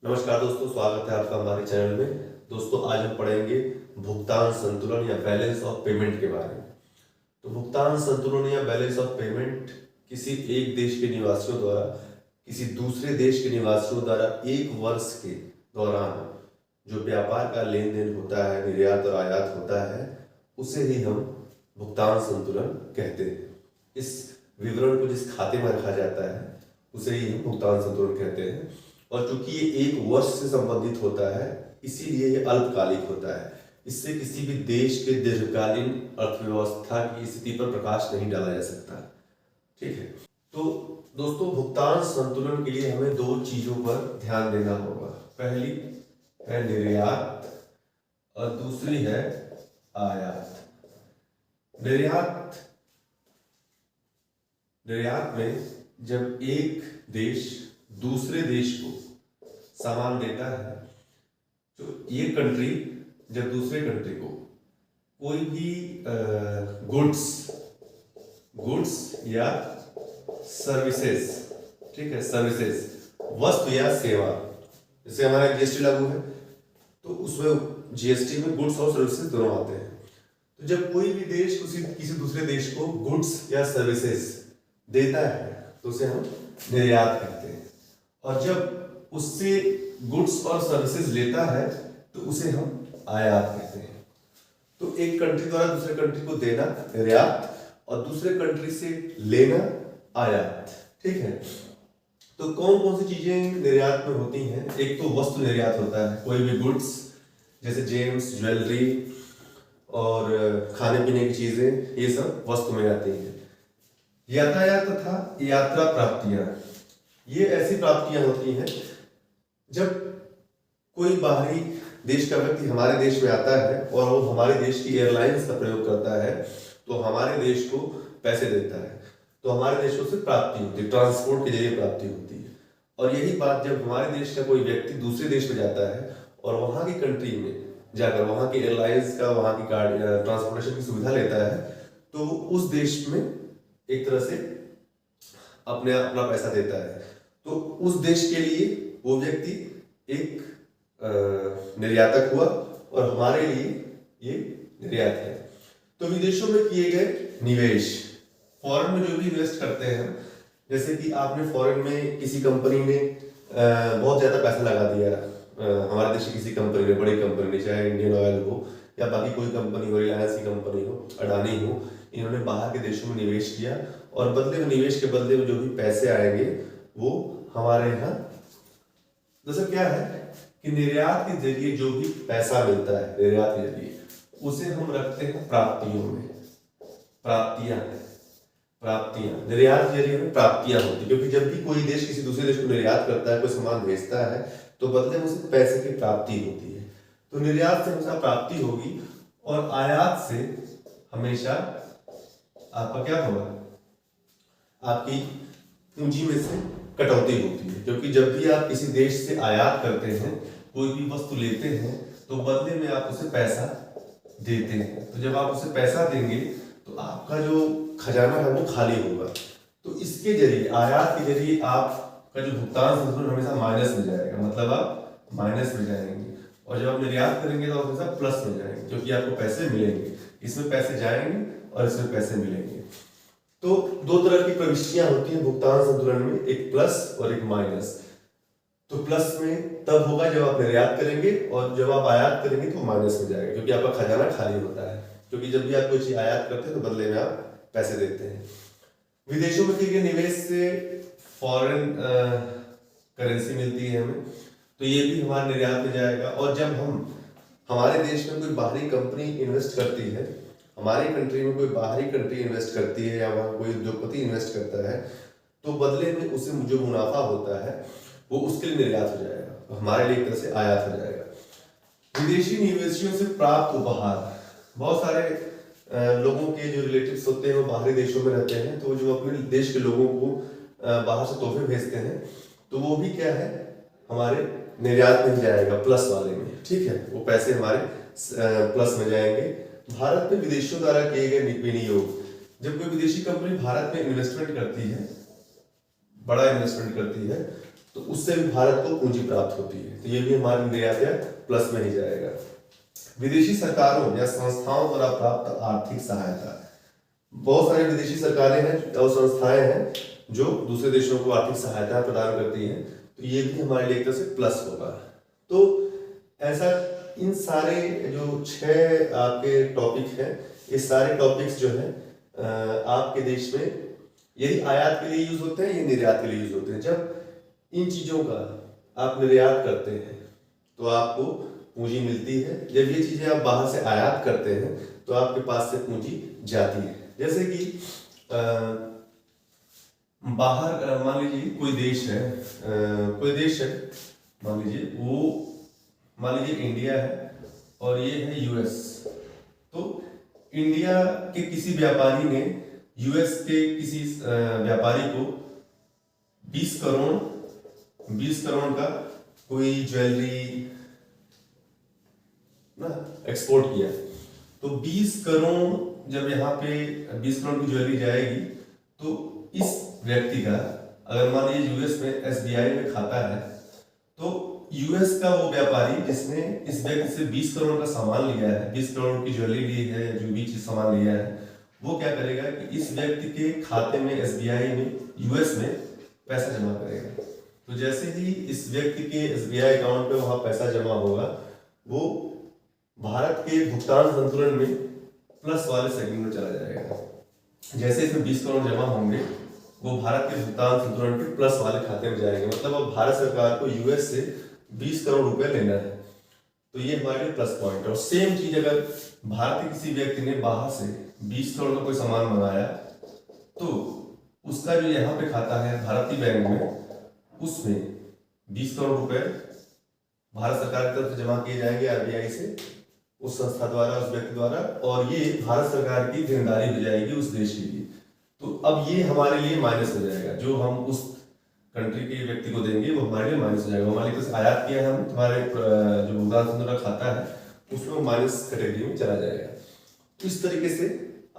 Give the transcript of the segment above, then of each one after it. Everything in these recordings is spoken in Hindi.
नमस्कार दोस्तों, स्वागत है आपका हमारे चैनल में। दोस्तों, आज हम पढ़ेंगे भुगतान संतुलन या बैलेंस ऑफ पेमेंट के बारे में। तो भुगतान संतुलन या बैलेंस ऑफ पेमेंट किसी एक देश के निवासियों द्वारा किसी दूसरे देश के निवासियों द्वारा एक वर्ष के दौरान जो व्यापार का लेन देन होता है, निर्यात और आयात होता है, उसे ही हम भुगतान संतुलन कहते हैं। इस विवरण को जिस खाते में रखा जाता है उसे ही हम भुगतान संतुलन कहते हैं। और चूंकि ये एक वर्ष से संबंधित होता है, इसीलिए ये अल्पकालिक होता है। इससे किसी भी देश के दीर्घकालीन अर्थव्यवस्था की स्थिति पर प्रकाश नहीं डाला जा सकता। ठीक है, तो दोस्तों, भुगतान संतुलन के लिए हमें दो चीजों पर ध्यान देना होगा। पहली है निर्यात और दूसरी है आयात। निर्यात में जब एक देश दूसरे देश को सामान देता है, तो ये कंट्री जब दूसरे कंट्री को कोई भी गुड्स या सर्विसेज, ठीक है, सर्विसेज, वस्तु या सेवा, जैसे हमारा जीएसटी लागू है तो उसमें जीएसटी में गुड्स और सर्विसेज दोनों आते हैं। तो जब कोई भी देश किसी दूसरे देश को गुड्स या सर्विसेज देता है तो उसे हम निर्यात कहते हैं, और जब उससे गुड्स और सर्विसेज लेता है तो उसे हम आयात कहते हैं। तो एक कंट्री द्वारा दूसरे कंट्री को देना निर्यात और दूसरे कंट्री से लेना आयात। ठीक है, तो कौन कौन सी चीजें निर्यात में होती हैं? एक तो वस्तु निर्यात होता है, कोई भी गुड्स जैसे जेम्स, ज्वेलरी और खाने पीने की चीजें, ये सब वस्तु में आती हैं। यातायात तथा यात्रा प्राप्तियां, ये ऐसी प्राप्तियां होती हैं जब कोई बाहरी देश का व्यक्ति हमारे देश में आता है और वो हमारे देश की एयरलाइंस का प्रयोग करता है तो हमारे देश को पैसे देता है, तो हमारे देश को से प्राप्ति होती है, ट्रांसपोर्ट के जरिए प्राप्ति होती है। और यही बात जब हमारे देश का कोई व्यक्ति दूसरे देश में जाता है और वहाँ की कंट्री में जाकर वहाँ की एयरलाइंस का, वहाँ की गाड़ी ट्रांसपोर्टेशन की सुविधा लेता है, तो उस देश में एक तरह से अपना पैसा देता है। तो उस देश के लिए वो व्यक्ति एक निर्यातक हुआ और हमारे लिए ये निर्यात है। तो विदेशों में किए गए निवेश, फॉरेन में जो भी इन्वेस्ट करते हैं, जैसे कि आपने फॉरेन में किसी कंपनी ने बहुत ज्यादा पैसा लगा दिया, हमारे देश की किसी कंपनी ने, बड़ी कंपनी ने, चाहे इंडियन ऑयल हो या बाकी कोई कंपनी हो, रिलायंस की कंपनी हो, अडानी हो, इन्होंने बाहर के देशों में निवेश किया और बदले में, निवेश के बदले में जो भी पैसे आएंगे वो हमारे यहाँ, दरअसल क्या है कि निर्यात के जरिए जो भी पैसा मिलता है, निर्यात के जरिए उसे हम रखते हैं प्राप्तियों में। प्राप्तियां निर्यात के जरिए प्राप्तियां होती, क्योंकि जब भी कोई देश किसी दूसरे देश को निर्यात करता है, कोई सामान भेजता है, तो बदले में उसे पैसे की प्राप्ति होती है। तो निर्यात से हमेशा प्राप्ति होगी और आयात से हमेशा आपका क्या होगा, आपकी पूंजी में से कटौती होती है। क्योंकि जब भी आप किसी देश से आयात करते हैं, कोई भी वस्तु लेते हैं, तो बदले में आप उसे पैसा देते हैं। तो जब आप उसे पैसा देंगे तो आपका जो खजाना है वो खाली होगा। तो इसके जरिए, आयात के जरिए आपका जो भुगतान संतुलन हमेशा माइनस में जाएगा, मतलब आप माइनस में जाएंगे। और जब आप निर्यात करेंगे तो आप हमेशा प्लस में जाएंगे, क्योंकि आपको पैसे मिलेंगे, इसमें पैसे जाएंगे और इसमें पैसे मिलेंगे। तो दो तरह की प्रविष्टियां होती हैं भुगतान संतुलन में, एक प्लस और एक माइनस। तो प्लस में तब होगा जब आप निर्यात करेंगे और जब आप आयात करेंगे तो माइनस में जाएगा, क्योंकि आपका खजाना खाली होता है। क्योंकि जब भी आप कोई चीज आयात करते हैं तो बदले में आप पैसे देते हैं। विदेशों में किए गए निवेश से फॉरेन करेंसी मिलती है हमें, तो ये भी हमारे निर्यात में जाएगा। और जब हमारे देश में कोई बाहरी कंपनी इन्वेस्ट करती है, हमारी कंट्री में कोई बाहरी कंट्री इन्वेस्ट करती है या वहाँ कोई उद्योगपति इन्वेस्ट करता है, तो बदले में उसे जो मुनाफा होता है वो उसके लिए निर्यात हो जाएगा, तो हमारे लिए एक तरह से आयात हो जाएगा। विदेशी निवेशियों से प्राप्त उपहार, बहुत सारे लोगों के जो रिलेटिव्स होते हैं वो बाहरी देशों में रहते हैं, तो जो अपने देश के लोगों को बाहर से तोहफे भेजते हैं, तो वो भी क्या है, हमारे निर्यात में जाएगा, प्लस वाले में। ठीक है, वो पैसे हमारे प्लस में जाएंगे। भारत में विदेशियों द्वारा किए गए विनियोग, जब कोई विदेशी कंपनी भारत में इन्वेस्टमेंट करती है, बड़ा इन्वेस्टमेंट करती है, तो उससे भी भारत को पूंजी प्राप्त होती है, तो ये भी हमारे निर्यात या प्लस में ही जाएगा। विदेशी सरकारों या संस्थाओं द्वारा प्राप्त आर्थिक सहायता, बहुत सारी विदेशी सरकारें हैं और संस्थाएं हैं जो दूसरे देशों को आर्थिक सहायता प्रदान करती हैं, तो ये भी हमारे लिए एक तरह से प्लस होगा। तो ऐसा इन सारे जो 6 आपके टॉपिक हैं, ये सारे टॉपिक्स जो हैं आपके देश में यदि आयात के लिए यूज होते हैं या निर्यात के लिए यूज होते हैं। जब इन चीजों का आप निर्यात करते हैं तो आपको पूंजी मिलती है, जब ये चीजें आप बाहर से आयात करते हैं तो आपके पास से पूंजी जाती है। जैसे कि बाहर मान लीजिए कोई देश है, मान लीजिए इंडिया है और ये है यूएस। तो इंडिया के किसी व्यापारी ने यूएस के किसी व्यापारी को 20 करोड़ का कोई ज्वेलरी ना एक्सपोर्ट किया, तो 20 करोड़ जब यहाँ पे 20 करोड़ की ज्वेलरी जाएगी तो इस व्यक्ति का, अगर मान लीजिए यूएस में एसबीआई में खाता है, तो यूएस का वो व्यापारी जिसने इस व्यक्ति से 20 करोड़ का सामान लिया है, 20 करोड़ की ज्वेलरी ली है, जो भी चीज सामान लिया है, वो क्या करेगा कि इस व्यक्ति के खाते में एसबीआई में यूएस में पैसा जमा करेगा। तो जैसे ही इस व्यक्ति के एसबीआई अकाउंट पे वहां पैसा जमा होगा, वो भारत के भुगतान संतुलन में प्लस वाले सेगमेंट में चला जाएगा। जैसे इसमें 20 करोड़ जमा होंगे, वो भारत के भुगतान संतुलन के प्लस वाले खाते में जाएंगे। मतलब अब भारत सरकार को यूएस से 20 करोड़ रुपए लेना है, तो ये हमारे लिए प्लस पॉइंट है। और सेम चीज अगर भारत के किसी व्यक्ति ने बाहर से 20 करोड़ का कोई सामान मंगाया, तो उसका जो यहाँ पे खाता है भारतीय बैंक में, उसमें 20 करोड़ रुपए भारत सरकार की तरफ से जमा किए जाएंगे आरबीआई से, उस संस्था द्वारा, उस व्यक्ति द्वारा, और ये भारत सरकार की देनदारी हो जाएगी उस देश के लिए। तो अब ये हमारे लिए माइनस हो जाएगा, जो हम उस कंट्री के व्यक्ति को देंगे वो हमारे लिए माइनस हो जाएगा। हमारे लिए आयात किया है हम, तुम्हारे जो भुगतान संतुलन खाता है उसमें माइनस कैटेगरी में चला जाएगा। तो इस तरीके से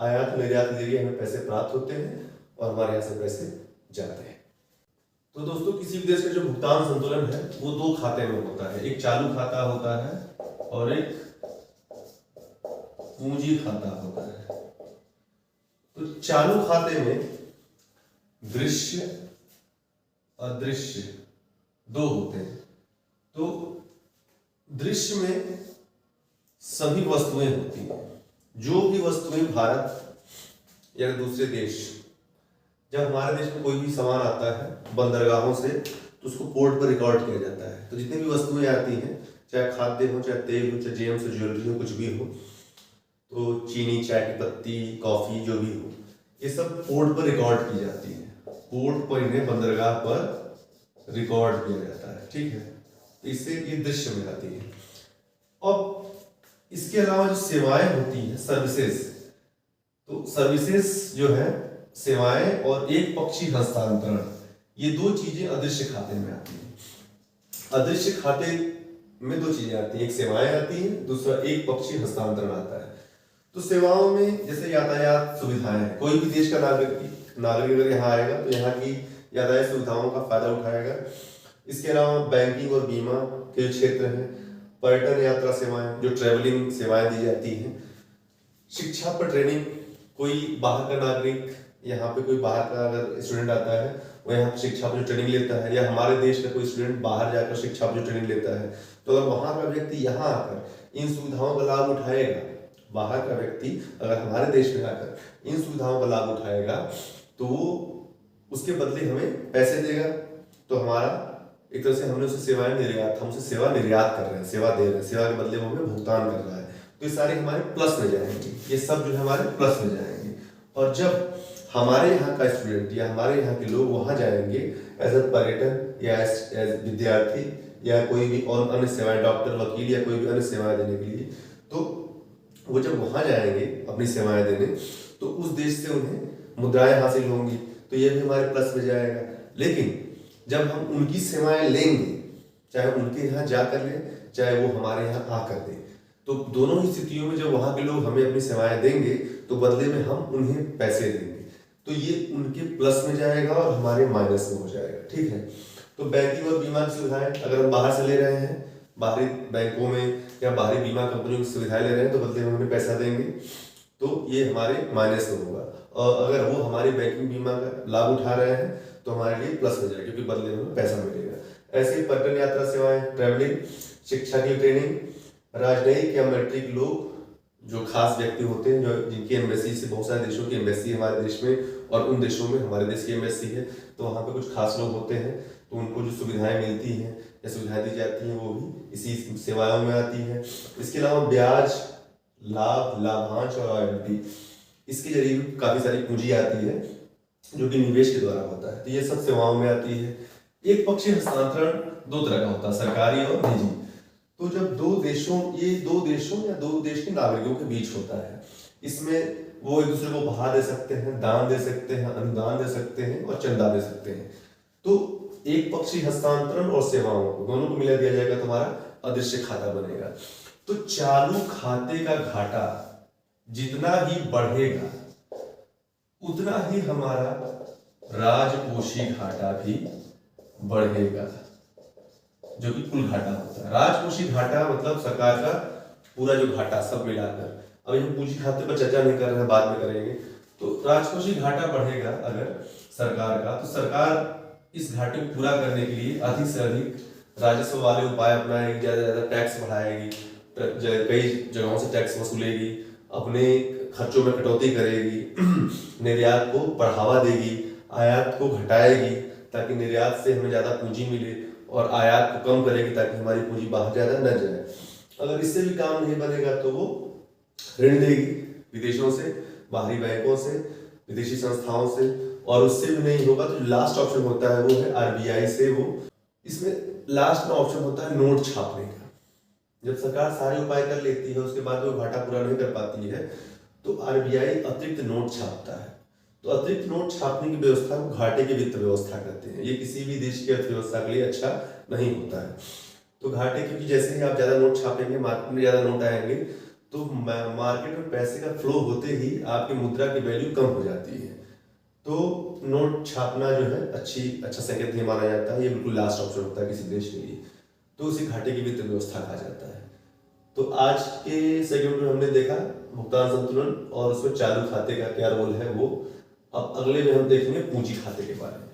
आयात निर्यात के जरिए हमें पैसे प्राप्त होते हैं और हमारे यहाँ से पैसे जाते हैं। तो दोस्तों, किसी भी देश का जो भुगतान संतुलन है वो 2 खाते में होता है, एक चालू खाता होता है और एक पूंजी खाता होता है। तो चालू खाते में दृश्य अदृश्य 2 होते हैं। तो दृश्य में सभी वस्तुएं होती हैं, जो भी वस्तुएं भारत या दूसरे देश, जब हमारे देश में कोई भी सामान आता है बंदरगाहों से, तो उसको पोर्ट पर रिकॉर्ड किया जाता है। तो जितनी भी वस्तुएं आती हैं, चाहे खाद्य हो, चाहे तेल हो, चाहे जेम्स हो, ज्वेलरी हो, कुछ भी हो, तो चीनी, चाय की पत्ती, कॉफी, जो भी हो, ये सब पोर्ट पर रिकॉर्ड की जाती है। पोर्ट पर इन्हें बंदरगाह पर रिकॉर्ड किया जाता है, ठीक है। इससे ये दृश्य में आती है। अब इसके अलावा जो सेवाएं होती हैं, सर्विसेज, तो सर्विसेज जो है सेवाएं और एक पक्षी हस्तांतरण, ये 2 चीजें अदृश्य खाते में आती हैं। अदृश्य खाते में 2 चीजें आती हैं, एक सेवाएं आती हैं, दूसरा एक पक्षी हस्तांतरण आता है। तो सेवाओं में जैसे यातायात सुविधाएं, कोई भी देश का नागरिक अगर यहाँ आएगा तो यहाँ की यातायात सुविधाओं का फायदा उठाएगा। इसके अलावा बैंकिंग और बीमा के जो क्षेत्र हैं, पर्यटन यात्रा सेवाएं, जो ट्रेवलिंग सेवाएं दी जाती हैं, शिक्षा पर ट्रेनिंग, कोई बाहर का नागरिक, यहाँ पे कोई बाहर का अगर स्टूडेंट आता है, वो यहाँ पे शिक्षा पर जो ट्रेनिंग लेता है, या हमारे देश का कोई स्टूडेंट बाहर जाकर शिक्षा पर जो ट्रेनिंग लेता है, तो अगर वहाँ का व्यक्ति यहाँ आकर इन सुविधाओं का लाभ उठाएगा, बाहर का व्यक्ति अगर हमारे देश में आकर इन सुविधाओं का लाभ उठाएगा, तो वो उसके बदले हमें पैसे देगा। तो हमारा एक तरह से हमने उसे सेवाएं निर्यात, हम उसे सेवा निर्यात कर रहे हैं, सेवा दे रहे हैं, सेवा के बदले वो हमें भुगतान कर रहा है। तो ये सारे हमारे प्लस में जाएंगे, ये सब जो है हमारे प्लस में जाएंगे। और जब हमारे यहाँ का स्टूडेंट या हमारे यहाँ के लोग वहाँ जाएंगे एज ए पर्यटन या एज विद्यार्थी या कोई भी और अन्य सेवाएं, डॉक्टर, वकील या कोई भी अन्य सेवाएं देने के लिए, तो वो जब वहाँ जाएंगे अपनी सेवाएं देने, तो उस देश से उन्हें मुद्राएं हासिल होंगी, तो ये भी हमारे प्लस में जाएगा। लेकिन जब हम उनकी सेवाएं लेंगे, चाहे उनके यहाँ जाकर लें, चाहे वो हमारे यहाँ आकर दें, तो दोनों ही स्थितियों में जब वहाँ के लोग हमें अपनी सेवाएं देंगे, तो बदले में हम उन्हें पैसे देंगे। तो ये उनके प्लस में जाएगा और हमारे माइनस में हो जाएगा, ठीक है। तो बैंकिंग और बीमा की सुविधाएं अगर हम बाहर से ले रहे हैं, बाहरी बैंकों में या बाहरी बीमा कंपनियों की सुविधाएं ले रहे हैं, तो बदले में हमें पैसा देंगे, तो ये हमारे माइनस में होगा। और अगर वो हमारी बैंकिंग बीमा का लाभ उठा रहे हैं तो हमारे लिए प्लस हो जाएगा, क्योंकि बदले में पैसा मिलेगा। ऐसे ही पर्यटन यात्रा सेवाएं, ट्रैवलिंग, शिक्षा की ट्रेनिंग, राजनयिक या मैट्रिक लोग, जो खास व्यक्ति होते हैं, जो जिनकी एम्बेसी से, बहुत सारे देशों की एम्बेसी हमारे देश में और उन देशों में हमारे देश की एम्बेसी है, तो वहाँ पे कुछ खास लोग होते हैं, तो उनको जो सुविधाएं मिलती हैं या सुविधाएं दी जाती हैं वो भी इसी सेवाओं में आती है। इसके अलावा ब्याज, लाभ, लाभांश और रॉयल्टी, इसके जरिए काफी सारी पूंजी आती है जो कि निवेश के द्वारा होता है, तो ये सब सेवाओं में आती है। एक पक्षीय हस्तांतरण दो तरह का होता है, सरकारी और निजी। तो जब दो देशों या दो देश के नागरिकों के बीच होता है, इसमें वो एक दूसरे को उपहार दे सकते हैं, दान दे सकते हैं, अनुदान दे सकते हैं और चंदा दे सकते हैं। तो एक पक्षीय हस्तांतरण और सेवाओं को दोनों को मिला दिया जाएगा, तुम्हारा अदृश्य खाता बनेगा। तो चालू खाते का घाटा जितना ही बढ़ेगा उतना ही हमारा राजकोषीय घाटा भी बढ़ेगा, जो कि कुल घाटा होता है। राजकोषीय घाटा मतलब सरकार का पूरा जो घाटा सब मिलाकर, अभी हम पूंजी खाते पर चर्चा नहीं कर रहे हैं, बाद में करेंगे। तो राजकोषीय घाटा बढ़ेगा अगर सरकार का, तो सरकार इस घाटे को पूरा करने के लिए अधिक से अधिक राजस्व वाले उपाय अपनाएगी, ज्यादा से ज्यादा टैक्स बढ़ाएगी, कई जगहों से टैक्स वसूलेगी, अपने खर्चों में कटौती करेगी, निर्यात को बढ़ावा देगी, आयात को घटाएगी ताकि निर्यात से हमें ज्यादा पूंजी मिले, और आयात को कम करेगी ताकि हमारी पूंजी बाहर ज्यादा न जाए। अगर इससे भी काम नहीं बनेगा तो वो ऋण देगी विदेशों से, बाहरी बैंकों से, विदेशी संस्थाओं से, और उससे भी नहीं होगा तो लास्ट ऑप्शन होता है वो है आरबीआई से। वो इसमें लास्ट में ऑप्शन होता है नोट छापने का। जब सरकार सारे उपाय कर लेती है उसके बाद वो घाटा पूरा नहीं कर पाती है तो आरबीआई अतिरिक्त नोट छापता है। तो अतिरिक्त नोट छापने की व्यवस्था को घाटे की वित्त व्यवस्था कहते हैं। ये किसी भी देश की अर्थव्यवस्था के लिए अच्छा नहीं होता है। तो घाटे, क्योंकि जैसे ही आप ज्यादा नोट छापेंगे, मार्केट में ज्यादा नोट आएंगे, तो मार्केट में पैसे का फ्लो होते ही आपकी मुद्रा की वैल्यू कम हो जाती है। तो नोट छापना जो है अच्छा संकेत नहीं माना जाता है, ये बिल्कुल लास्ट ऑप्शन होता है किसी देश के लिए। तो उसे घाटे की वित्त व्यवस्था कहा जाता है। तो आज के सेगमेंट में हमने देखा भुगतान संतुलन और उसमें चालू खाते का क्या रोल है वो। अब अगले में हम देखेंगे पूंजी खाते के बारे में।